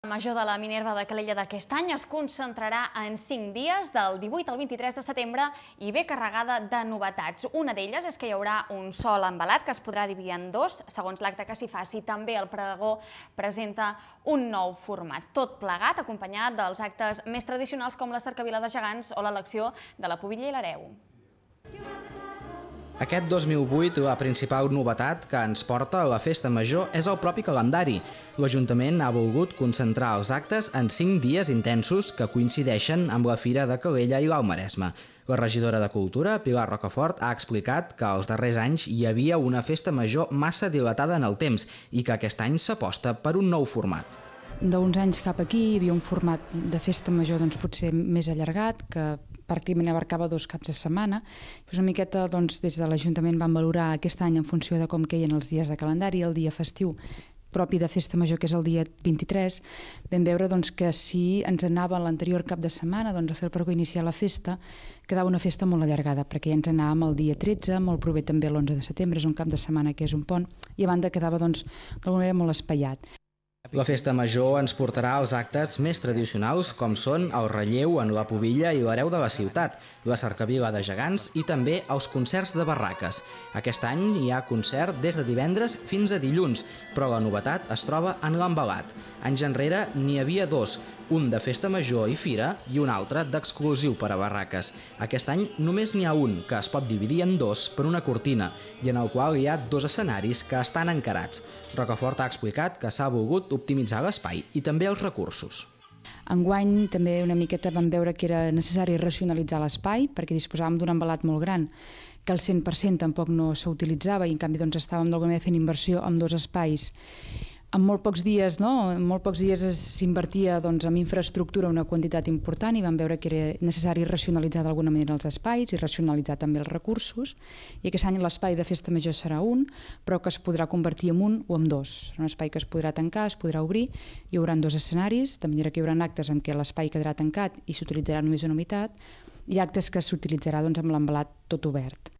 La Major de la Minerva de Calella d'aquest any es concentrarà en 5 dies, del 18 al 23 de setembre, i ve carregada de novetats. Una d'elles és que hi haurà un sol envelat que es podrà dividir en dos, segons l'acte que s'hi faci. També el pregó presenta un nou format, tot plegat acompanyat dels actes més tradicionals com la cercavila de gegants o l'elecció de la pubilla i l'hereu. Aquest 2008, la principal novetat que ens porta a la Festa Major és el propi calendari. L'Ajuntament ha volgut concentrar els actes en 5 dies intensos que coincideixen amb la Fira de Calella i l'Alt Maresme. La regidora de Cultura, Pilar Rocafort, ha explicat que els darrers anys hi havia una Festa Major massa dilatada en el temps i que aquest any s'aposta per un nou format. D'uns anys cap aquí hi havia un format de festa major potser més allargat, que pràcticament abarcava 2 caps de setmana. Una miqueta des de l'Ajuntament van valorar aquest any en funció de com queien els dies de calendari, el dia festiu propi de festa major, que és el dia 23, vam veure que si ens anava l'anterior cap de setmana a fer el pregó iniciar la festa, quedava una festa molt allargada, perquè ja ens anàvem el dia 13, molt prové també l'11 de setembre, és un cap de setmana que és un pont, i a banda quedava d'alguna manera molt espaiat. La Festa Major ens portarà als actes més tradicionals, com són el relleu en la pubilla i l'hereu de la ciutat, la cercavila de gegants i també els concerts de barraques. Aquest any hi ha concert des de divendres fins a dilluns, però la novetat es troba en l'envelat. Anys enrere n'hi havia 2, un de Festa Major i Fira i un altre d'exclusiu per a barraques. Aquest any només n'hi ha un, que es pot dividir en 2 per una cortina i en el qual hi ha 2 escenaris que estan encarats. Rocafort ha explicat que s'ha volgut optimitzar l'espai i també els recursos. Enguany també una miqueta vam veure que era necessari racionalitzar l'espai perquè disposàvem d'un envelat molt gran que al 100% tampoc no s'utilitzava i en canvi estàvem d'alguna manera fent inversió en 2 espais. En molt pocs dies s'invertia en infraestructura una quantitat important i vam veure que era necessari racionalitzar d'alguna manera els espais i racionalitzar també els recursos. I aquest any l'espai de festa major serà un, però que es podrà convertir en un o en 2. Un espai que es podrà tancar, es podrà obrir, hi haurà 2 escenaris, de manera que hi haurà actes en què l'espai quedarà tancat i s'utilitzarà només una meitat, i actes que s'utilitzarà amb l'envelat tot obert.